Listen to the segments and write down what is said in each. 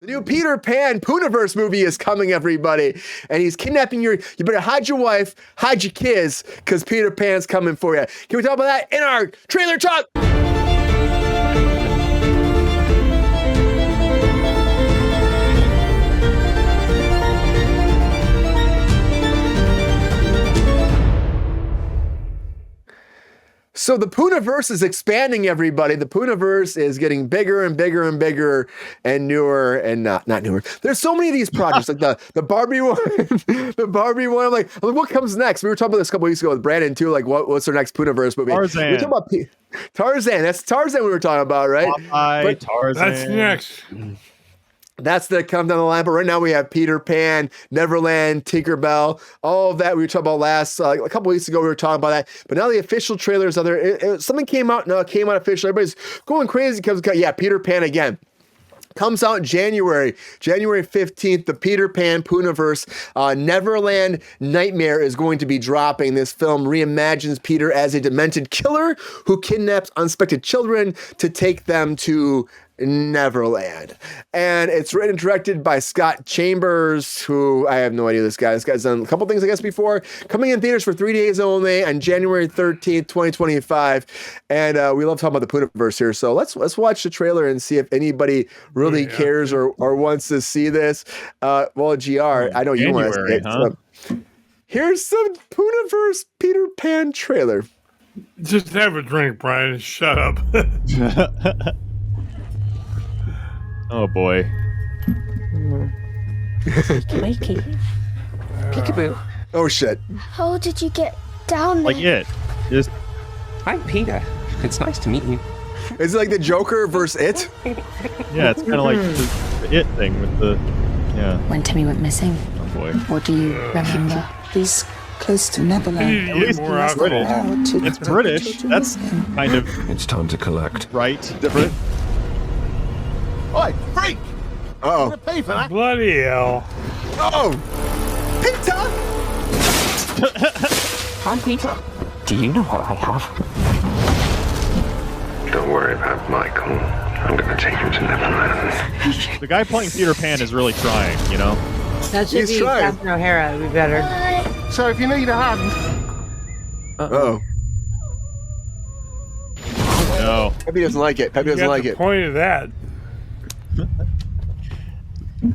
The new Peter Pan POOHNIVERSE movie is coming, everybody. And he's kidnapping you better hide your wife, hide your kids, because Peter Pan's coming for you. Can we talk about that in our trailer talk? So the POOHNIVERSE is expanding, everybody. The POOHNIVERSE is getting bigger and bigger and bigger and newer and not newer. There's so many of these projects, like the Barbie one, the Barbie one. I'm like, what comes next? We were talking about this a couple weeks ago with Brandon too. Like, what's their next POOHNIVERSE movie? Tarzan. We were talking about Tarzan. That's Tarzan we were talking about, right? Tarzan. That's next. That's the come down the line. But right now we have Peter Pan, Neverland, Tinkerbell, all of that we were talking about last a couple weeks ago. We were talking about that. But now the official trailer is out there. Something came out. No, it came out official. Everybody's going crazy because yeah, Peter Pan again. Comes out in January 15th, the Peter Pan POOHNIVERSE Neverland Nightmare is going to be dropping. This film reimagines Peter as a demented killer who kidnaps unsuspected children to take them to Neverland. And it's written and directed by Scott Chambers, who I have no idea this guy. This guy's done a couple things, I guess, before. Coming in theaters for 3 days only on January 13th, 2025. And we love talking about the POOHNIVERSE here. So let's watch the trailer and see if anybody really cares or wants to see this. Well, GR, I know you want to see it. Huh? So here's some POOHNIVERSE Peter Pan trailer. Just have a drink, Brian, and shut up. Oh boy. Wakey. Peekaboo. Oh shit. How did you get down there? Like it. Just I'm Peter. It's nice to meet you. Is it like the Joker versus It? yeah, it's kind of like the it thing with the When Timmy went missing, Oh boy. what do you remember? He's close to You need Neverland. to get more alcohol. It's British. That's kind of It's time to collect. right. Different? Oi, freak! Uh-oh. Pay for that. Bloody hell. Oh! Peter! I'm Peter. Do you know what I have? Don't worry about Michael. I'm gonna take him to Neverland. The guy playing Peter Pan is really trying, you know? That should He's be trying. Captain O'Hara. It'd be better. So if you need a hand, Uh-oh. No. Peppy doesn't like it. Peppy You doesn't got like the it. point of that.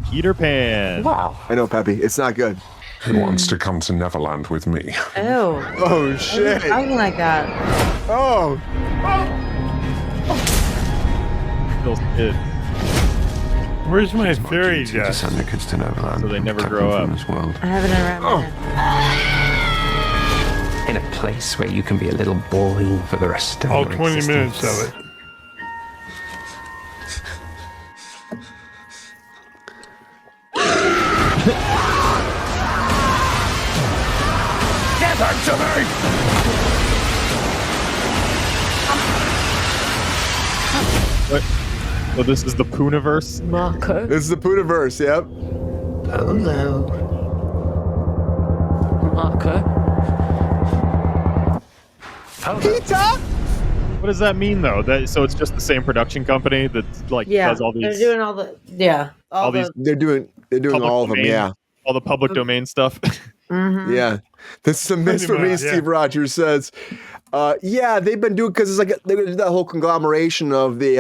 Peter Pan. Wow. I know, Peppy. It's not good. Who wants to come to Neverland with me? Ew. Oh, shit. Talking like that. Oh. Feels good. Where's my fairy To dust? send the kids to Neverland. So they never protect grow them from up. this world. I haven't around. In a place where you can be a little boy for the rest of All your 20 existence. minutes of it. What? So this is the POOHNIVERSE? Marco. This is the POOHNIVERSE, yep. Hello. Marco. Peter! What does that mean though? So it's just the same production company that like Yeah. does all They're these doing all the. Yeah. all these They're doing public all of them, domain- yeah. all the public domain stuff. Yeah. This is a miss Pretty for me, much, yeah. Steve Rogers says. Yeah, they've been doing, because it's like they did that whole conglomeration of the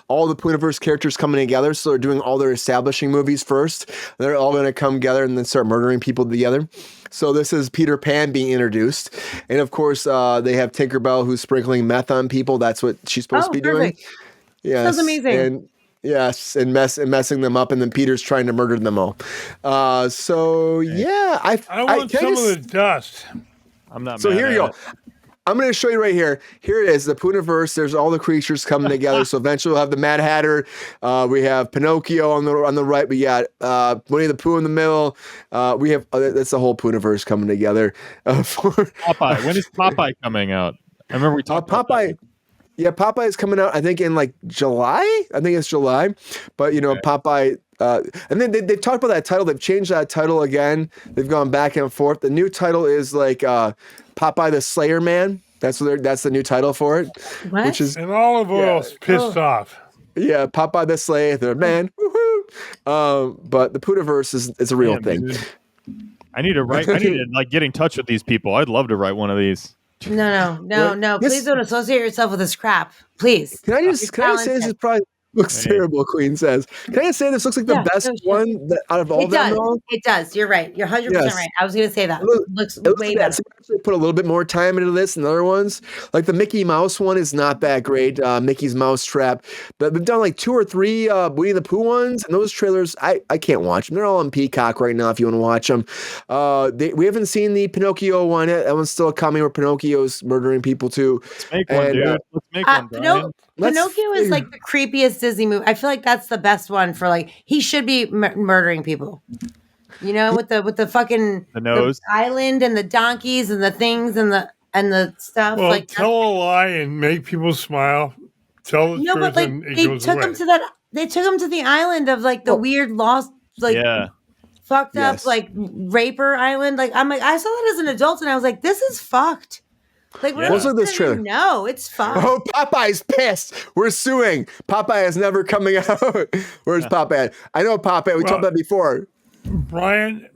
all the POOHNIVERSE characters coming together. So they're doing all their establishing movies first. They're all going to come together and then start murdering people together. So this is Peter Pan being introduced. And of course, they have Tinkerbell who's sprinkling meth on people. That's what she's supposed to be perfect. doing. Yes. Sounds amazing. And yes, and messing them up, and then Peter's trying to murder them all. So yeah, I want can some just- of the dust. I'm not So mad here at you go. it. I'm going to show you right here. Here it is, the POOHNIVERSE. There's all the creatures coming together. So eventually we'll have the Mad Hatter. We have Pinocchio on the right. We got Winnie the Pooh in the middle. We have that's the whole POOHNIVERSE coming together. For Popeye. When is Popeye coming out? I remember we talked about Popeye. Yeah, Popeye is coming out, I think, in like July. I think it's July. But, you know, Popeye. And then they've talked about that title. They've changed that title again. They've gone back and forth. The new title is like Popeye the Slayer Man. That's the new title for it. What? Which is And olive oil's pissed off. yeah, Popeye the Slayer Man. Woohoo! But the Pooniverse is a real Damn, thing. dude. I need to like get in touch with these people. I'd love to write one of these. No. This- Please don't associate yourself with this crap. Please. Can I You're say this talented. is probably looks Hey. terrible, Queen says. Can I just say this looks like the Yeah, best no shit. one out of all It of them? does. Though? It does. You're right. You're 100% Yes. right. I was going to say that. It Looks looks way like better. that. Actually put a little bit more time into this than other ones. Like the Mickey Mouse one is not that great. Mickey's Mouse Trap. But we've done like 2 or 3 Winnie the Pooh ones, and those trailers I can't watch them. They're all on Peacock right now if you want to watch them. We haven't seen the Pinocchio one yet. That one's still coming where Pinocchio's murdering people too. Let's make one, And, dude. Let's make one, Brian. Pinocchio is like the creepiest Disney movie. I feel like that's the best one for like he should be murdering people. You know, with the fucking The nose. the island and the donkeys and the things and the stuff. Well, like tell a lie and make people smile. Tell the no, truth but like and it they goes took away. him to that. They took him to the island of like the weird lost like Yeah. fucked up Yes. like raper island. Like I'm like I saw that as an adult and I was like, this is fucked. Like Yeah. What's with this trailer? No, it's fucked. Oh, Popeye's pissed. We're suing. Popeye is never coming out. Where's Popeye? I know Popeye. We talked about that before. Brian,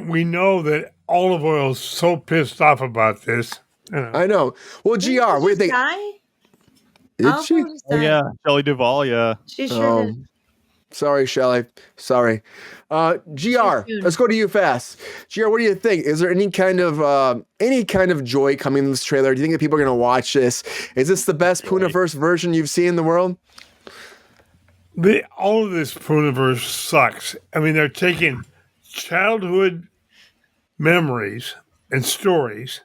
we know that olive oil is so pissed off about this. I know. Well, GR, what do you think? Did she? Oh yeah, Shelley Duvall. Yeah. She sure did. Sorry, Shelley. Sorry. GR, let's go to you fast. GR, what do you think? Is there any kind of joy coming in this trailer? Do you think that people are going to watch this? Is this the best Pooniverse version you've seen in the world? All of this Pooniverse sucks. I mean, they're taking childhood memories and stories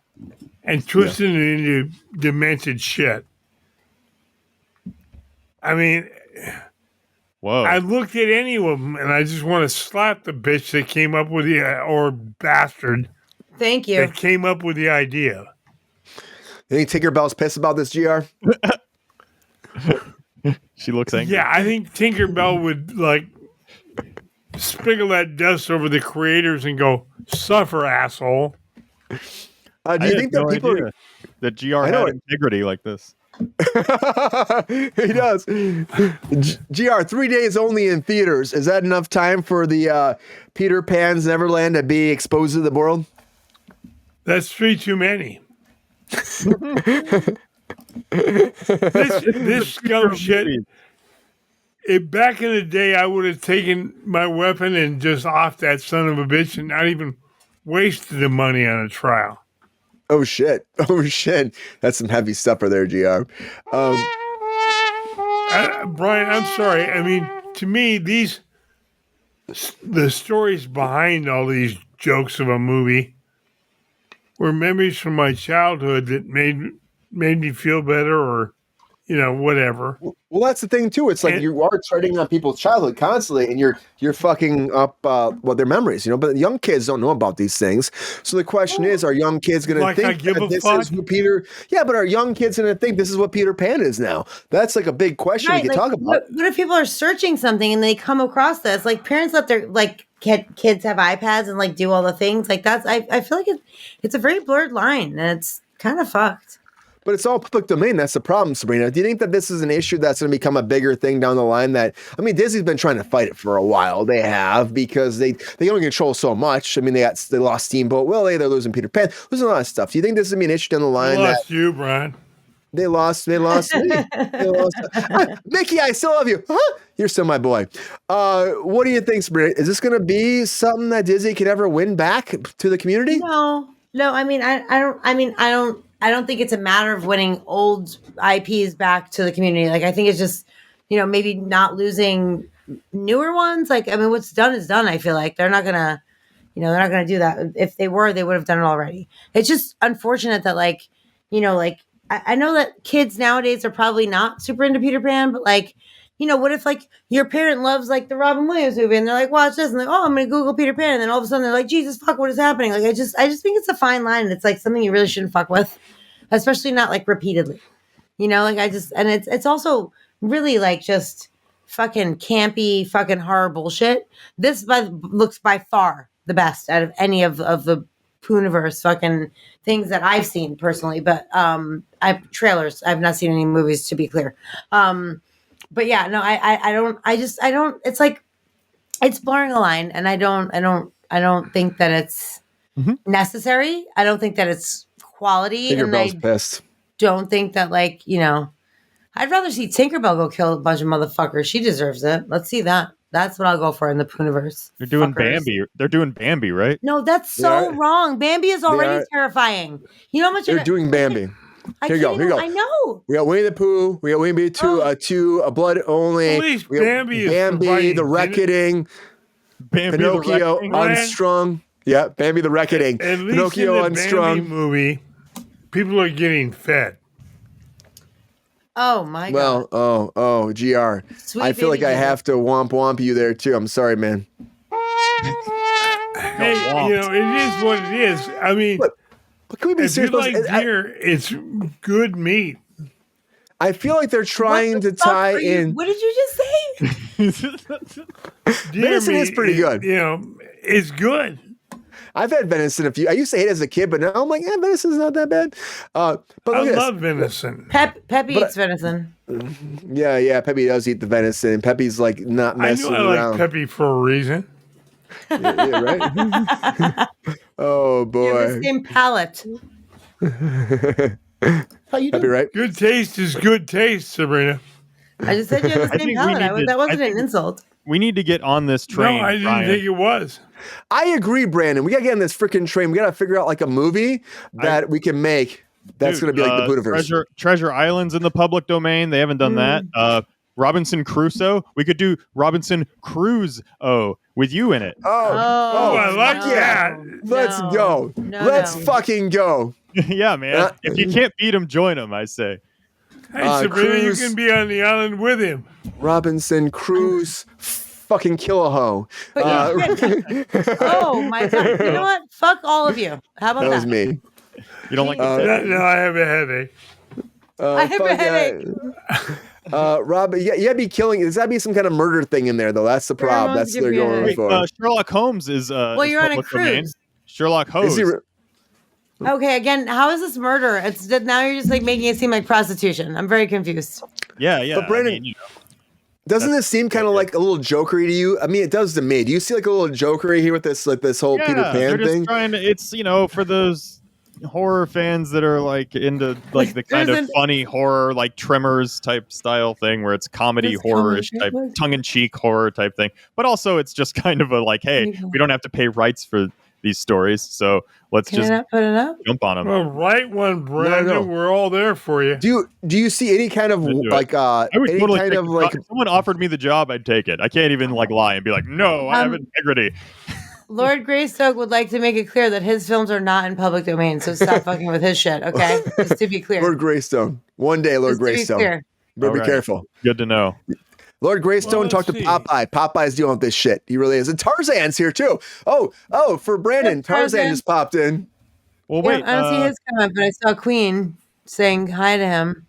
and twisting it into demented shit. I mean, Whoa. I looked at any of them and I just want to slap the bitch that came up with or bastard Thank you. that came up with the idea. You think Tinkerbell's pissed about this, GR? She looks angry. Yeah, I think Tinkerbell would like sprinkle that dust over the creators and go, suffer, asshole. Do I you had think that no people idea that GR had integrity like this? He does. GR, 3 days only in theaters. Is that enough time for the Peter Pan's Neverland to be exposed to the world? That's 3 too many. this scum shit. Back in the day, I would have taken my weapon and just offed that son of a bitch and not even wasted the money on a trial. Oh shit! Oh shit! That's some heavy stuff for there, GR. Brian, I'm sorry. I mean, to me, the stories behind all these jokes of a movie were memories from my childhood that made me feel better, or whatever. Well, that's the thing too. It's like you are treading on people's childhood constantly, and you're fucking up their memories. But young kids don't know about these things. So the question is, are young kids going to think that this is what Peter? Yeah, but are young kids going to think this is what Peter Pan is now? That's like a big question we can talk about. What if people are searching something and they come across this? Like parents let their kids have iPads and like do all the things like that's. I feel like it's a very blurred line and it's kind of fucked. But it's all public domain. That's the problem, Sabrina. Do you think that this is an issue that's going to become a bigger thing down the line? Disney's been trying to fight it for a while. They have, because they only control so much. I mean, they lost Steamboat Willie. They're losing Peter Pan. Losing a lot of stuff. Do you think this is going to be an issue down the line? They lost you, Brian. They lost me. Mickey, I still love you. Huh? You're still my boy. What do you think, Sabrina? Is this going to be something that Disney can ever win back to the community? No. I mean, I don't think it's a matter of winning old IPs back to the community. Like, I think it's just, maybe not losing newer ones. Like, I mean, what's done is done. I feel like they're not gonna do that. If they were, they would have done it already. It's just unfortunate that I know that kids nowadays are probably not super into Peter Pan, but what if your parent loves the Robin Williams movie and they're like, watch this, and like, oh, I'm gonna Google Peter Pan, and then all of a sudden they're like, Jesus fuck, what is happening? Like, I just think it's a fine line. It's something you really shouldn't fuck with, especially not repeatedly. And it's also really just fucking campy, fucking horror bullshit. This looks by far the best out of any of the Pooniverse fucking things that I've seen personally, but trailers. I've not seen any movies, to be clear. But yeah, no, I don't. It's it's blurring a line, and I don't think that it's necessary. I don't think that it's quality, and Tinkerbell's I pissed. don't think that, like, I'd rather see Tinkerbell go kill a bunch of motherfuckers. She deserves it. Let's see that. That's what I'll go for in the Pooniverse. They're doing Fuckers. Bambi. They're doing Bambi, right? No, that's so are. wrong. Bambi is already are. terrifying. You know how much They're doing Bambi. Here you go. I know. We got Winnie the Pooh. We got Winnie the 2, a blood only. At least We got Bambi is Bambi, providing the Reckoning, Bambi Pinocchio, the Reckoning. Unstrung. Yeah, Bambi the Reckoning. At least Pinocchio in the Unstrung. Bambi movie, people are getting fed. Oh my god. Well, GR. Sweet I feel like baby I Jesus. have to womp you there too. I'm sorry, man. Hey, it is what it is. I mean, But can we be if you serious? like I- deer, it's good meat. I feel like they're trying What the to fuck tie are you- in. What did you just say? Deer Venison is meat pretty good. It's good. I've had venison a few. I used to hate it as a kid, but now I'm like, venison's not that bad. But look I at this. love venison. Peppy eats venison. Yeah, Peppy does eat the venison. Peppy's like not I messing knew I around. like Peppy for a reason. Yeah, right? Oh You have boy. the same palate. How you Peppy, doing? right? Good taste is good taste, Sabrina. I just said you have the I same think we palate. need to- That wasn't I an think- insult. We need to get on this train. No, I didn't Ryan. think it was. I agree, Brandon. We gotta get on this freaking train. We gotta figure out like a movie that we can make that's Dude, gonna be like the Pooniverse. Treasure Island's in the public domain. They haven't done that. Robinson Crusoe. We could do Robinson Cruise with you in it. Oh, I like no. that. Let's No. go. No, Let's no. fucking go. Yeah, man. If you can't beat him, join him, I say. Hey, Sabrina, Cruise. you can be on the island with him. Robinson Cruise, fucking kill a hoe. Oh my god! You know what? Fuck all of you. How about That that? was me. You don't like No, I have a headache. I have a headache. Rob, you gotta be killing. There's gotta be some kind of murder thing in there, though. That's the problem. Grandma's That's what they're giving going me a for. Sherlock Holmes is Well, you're on a public domain. cruise. Sherlock Is Holmes. he re- Okay, again, how is this murder? It's now you're just like making it seem like prostitution. I'm very confused. yeah. But Brandon- I mean, Doesn't this seem kind of like a little jokery to you? I mean, it does to me. Do you see like a little jokery here with this, like this whole Peter they're Pan just thing? trying to. It's for those horror fans that are like into like the kind of There's funny horror, like Tremors type style thing, where it's comedy It's horror-ish comedy. type, tongue-in-cheek horror type thing. But also, it's just kind of a like, hey, we don't have to pay rights for these stories, so let's Can I just not put it up? jump on them. Well, right one, Brandon. No. We're all there for you. Do you see any kind of I'd do it. like I would any totally kind take of the like job. If someone offered me the job, I'd take it. I can't even like lie and be like, no, I have integrity. Lord Greystoke would like to make it clear that his films are not in public domain, so stop fucking with his shit, okay? Just to be clear. Lord Greystone? One day, Lord Just to be Greystone. clear. Better All be right. careful. Good to know. Lord Greystone, Well, talk to let's see. Popeye. Popeye's dealing with this shit. He really is. And Tarzan's here too. Oh, for Brandon, Yep, Tarzan Tarzan. just popped in. Well, Yeah, wait. I don't see his comment, but I saw Queen saying hi to him.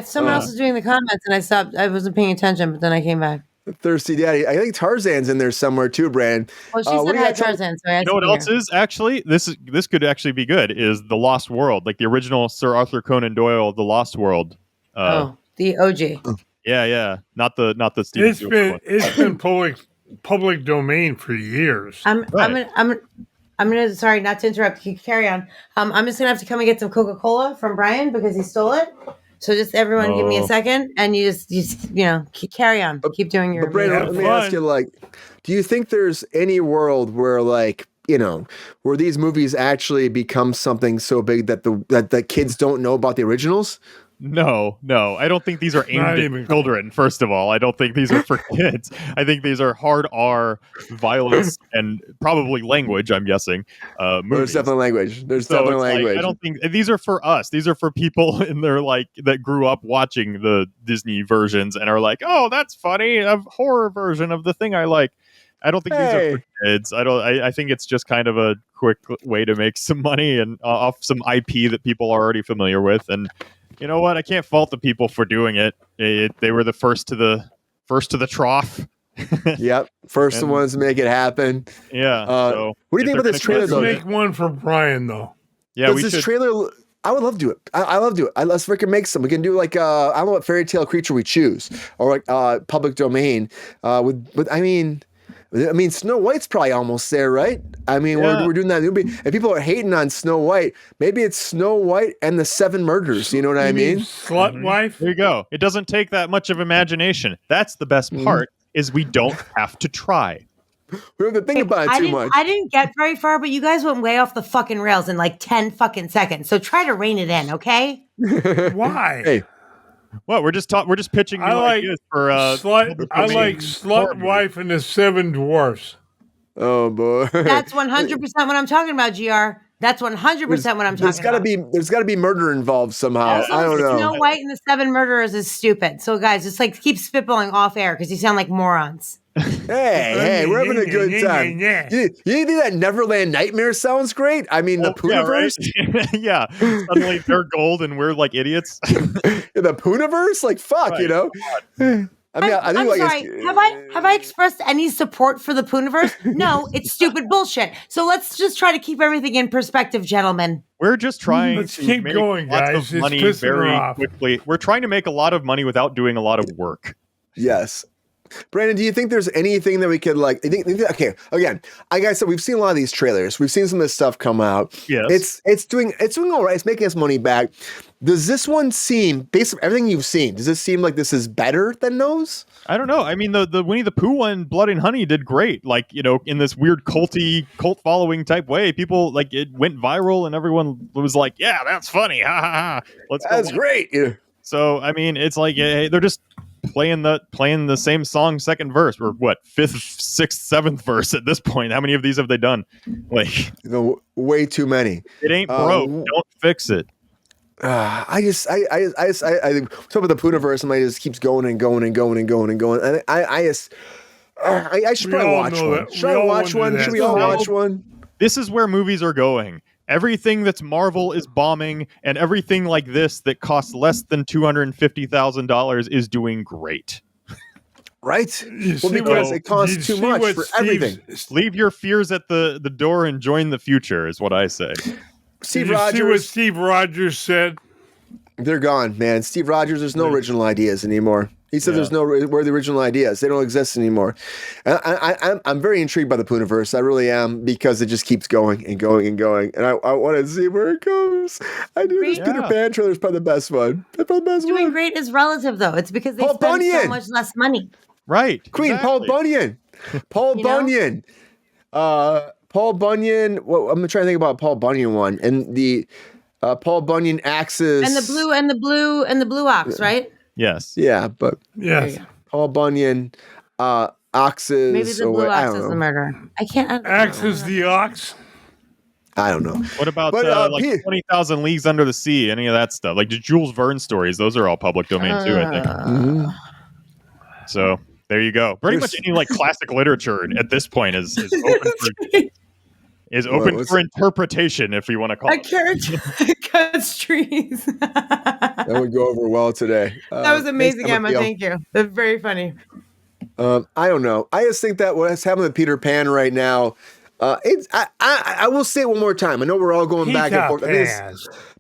Someone else was doing the comments, and I stopped. I wasn't paying attention, but then I came back. Thirsty Daddy. I think Tarzan's in there somewhere too, Brandon. Well, she what said do you hi, got to- Tarzan. So I You know what else is actually this could actually be good is The Lost World, like the original Sir Arthur Conan Doyle, The Lost World. The OG. Yeah, not the Stephen Spielberg one. It's been public domain for years. I'm gonna. Sorry, not to interrupt. You carry on. I'm just gonna have to come and get some Coca-Cola from Brian because he stole it. So just everyone, give me a second, and you just carry on. Keep doing your. But Brandon, Have let me ask fun. you, like, do you think there's any world where, like, where these movies actually become something so big that the kids don't know about the originals? No, I don't think these are aimed Not at even- children. First of all, I don't think these are for kids. I think these are hard R, violence, and probably language. I'm guessing. There's Movies. definitely language. There's So definitely it's like, language. I don't think these are for us. These are for people in their like that grew up watching the Disney versions and are like, oh, that's funny, a horror version of the thing I like. I don't think these are for kids. I think it's just kind of a quick way to make some money and off some IP that people are already familiar with. And you know what? I can't fault the people for doing it. They were the first to the trough. Yep. First And- ones to make it happen. Yeah. So, what do you think if about they're this trailer, Let's though? make one for Brian, though. Yeah, Does we this should. trailer? I would love to do it. I love to do it. Let's freaking make some. We can do like I don't know what fairy tale creature we choose or like public domain. I mean, I mean, Snow White's probably almost there, right? I mean, we're doing that movie, and people are hating on Snow White. Maybe it's Snow White and the 7 murders. You know what I mean? Slut wife? There you go. It doesn't take that much of imagination. That's the best part, is we don't have to try. We don't have to think about it too much. I didn't get very far, but you guys went way off the fucking rails in like 10 fucking seconds. So try to rein it in, okay? Why? Hey. What, we're just pitching new ideas for slut wife and the 7 dwarfs. Oh boy. That's 100% what I'm talking about, GR. That's 100% what I'm talking about. There's gotta be murder involved somehow. I don't know. Snow White and the 7 murderers is stupid. So guys, just like keep spitballing off air because you sound like morons. Hey, we're having a good time. You think that Neverland Nightmare sounds great? I mean, the POOHNIVERSE? Yeah. Suddenly they're gold and we're like idiots. The POOHNIVERSE? Like, fuck, right. you know? I mean, I think I'm like sorry. Have I expressed any support for the POOHNIVERSE? No, it's stupid bullshit. So let's just try to keep everything in perspective, gentlemen. We're just trying Let's to keep make going, lots guys. of money It's pissing her very off. quickly. We're trying to make a lot of money without doing a lot of work. Yes. Brandon, do you think there's anything that we could like? Okay, again, like I said, we've seen a lot of these trailers. We've seen some of this stuff come out. Yes, it's doing all right. It's making us money back. Does this one seem, based on everything you've seen, does this seem like this is better than those? I don't know. I mean, the Winnie the Pooh one, Blood and Honey, did great. Like, you know, in this weird cult following type way. People like it went viral, and everyone was like, "Yeah, that's funny, ha ha ha." That's great. Yeah. So, I mean, it's like they're just playing the same song, second verse, or what, 5th, 6th, 7th verse at this point. How many of these have they done? Like, way too many. It ain't broke. Don't fix it. I talk about the POOHNIVERSE, and it just keeps going and going and going and going and going. And I should probably watch one. Should I watch one? Should we all watch one? This is where movies are going. Everything that's Marvel is bombing, and everything like this that costs less than $250,000 is doing great. Right? Well, because it costs too much for everything. Leave your fears at the door and join the future, is what I say. Steve Rogers. See what Steve Rogers said? They're gone, man. Steve Rogers, there's no original ideas anymore. He said there's no where the original ideas. They don't exist anymore. And I'm very intrigued by the POOHNIVERSE. I really am, because it just keeps going and going and going. And I want to see where it goes. I do. This Peter Pan trailer is probably the best one. Doing great is relative, though. It's because they spend so much less money. Right. Queen, exactly. Paul Bunyan. Paul Bunyan. Well, I'm trying to think about Paul Bunyan one. And the Paul Bunyan Axis. And the blue ox, right? Yes. Yeah, but Paul Bunyan, Oxes. Maybe the blue ox is the murderer. I can't. Axe is the ox. I don't know. What about 20,000 Leagues Under the Sea? Any of that stuff? Like the Jules Verne stories. Those are all public domain too, I think. Mm-hmm. So there you go. Pretty much any like classic literature at this point is open for interpretation, if you want to call it. A character cuts trees. That would go over well today. That was amazing, Emma. Thank you. That's very funny. I don't know. I just think that what's happening with Peter Pan right now, I will say it one more time. I know we're all going back and forth.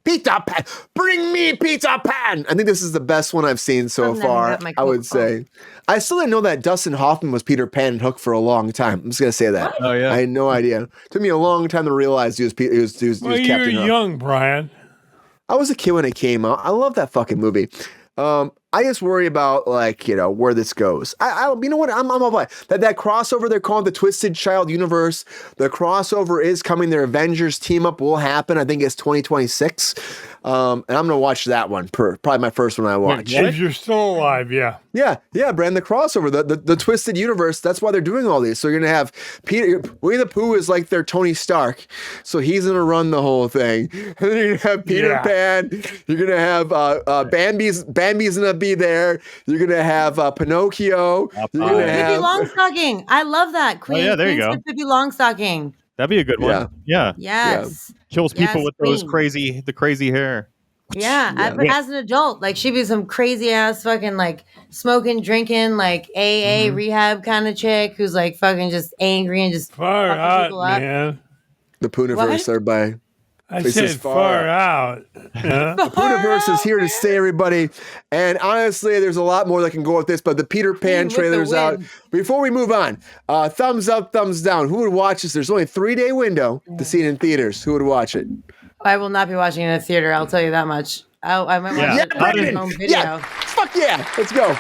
Peter Pan, bring me Peter Pan. I think this is the best one I've seen so far. I would say. I still didn't know that Dustin Hoffman was Peter Pan and Hook for a long time. I'm just gonna say that. Oh yeah, I had no idea. It took me a long time to realize he was Captain Hook. You're young, Brian. I was a kid when it came out. I love that fucking movie. I just worry about where this goes. You know what? I'm all about that crossover they're calling the Twisted Child Universe. The crossover is coming. Their Avengers team up will happen. I think it's 2026. And I'm gonna watch that one. Probably my first one I watch. If you're still alive, yeah. Yeah, Brand, the crossover, the Twisted Universe. That's why they're doing all these. So you're gonna have Winnie the Pooh is like their Tony Stark, so he's gonna run the whole thing. And then you're gonna have Peter Pan. You're gonna have Bambi's gonna be there. You're gonna have Pinocchio. You're gonna have Pippi Longstocking. I love that. Queen. Oh, yeah, there you go. Pippi Longstocking. That'd be a good one. Yeah. Yes. Kills people with those Queen. the crazy hair. Yeah, but as an adult, like she'd be some crazy ass fucking like smoking, drinking, like AA rehab kind of chick who's like fucking just angry and just Far fucking out, people up. man. the POOHNIVERSE there by. I This said is far out. Yeah. The Pooniverse is here to stay, everybody. And honestly, there's a lot more that can go with this, but the Peter Pan with the trailer's out. wind. Before we move on, thumbs up, thumbs down. Who would watch this? There's only a 3-day window to see it in theaters. Who would watch it? I will not be watching it in a theater. I'll tell you that much. I might watch Yeah. it on Brandon. home video. Yeah. Fuck yeah. Let's go.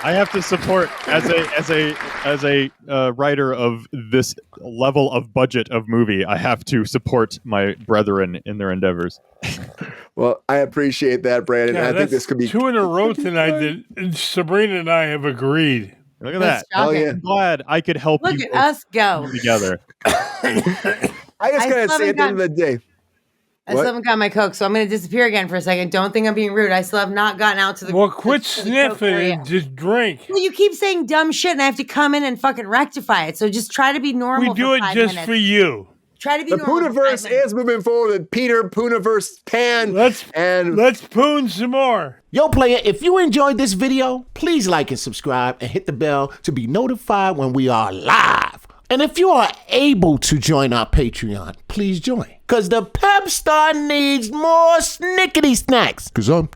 I have to support as a writer of this level of budget of movie. I have to support my brethren in their endeavors. Well, I appreciate that, Brandon. Yeah, I think this could be 2 in a row tonight that Sabrina and I have agreed. Look at That's that. shocking. yeah. I'm glad I could help Look you at us go. together. I just I gotta still say, at the end of the haven't day, I still haven't got my Coke, so I'm going to disappear again for a second. Don't think I'm being rude. I still have not gotten out to the. Well, quit to the Coke sniffing area. and just drink. Well, you keep saying dumb shit, and I have to come in and fucking rectify it. So just try to be normal. We do for it 5 just minutes. for you. Try to be the normal. for 5 Pooniverse minutes. is moving forward with Peter Pooniverse Pan. Let's poon some more. Yo, player, if you enjoyed this video, please like and subscribe and hit the bell to be notified when we are live. And if you are able to join our Patreon, please join. Because the Pepestar needs more snickety snacks. Because I'm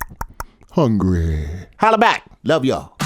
hungry. Holla back. Love y'all.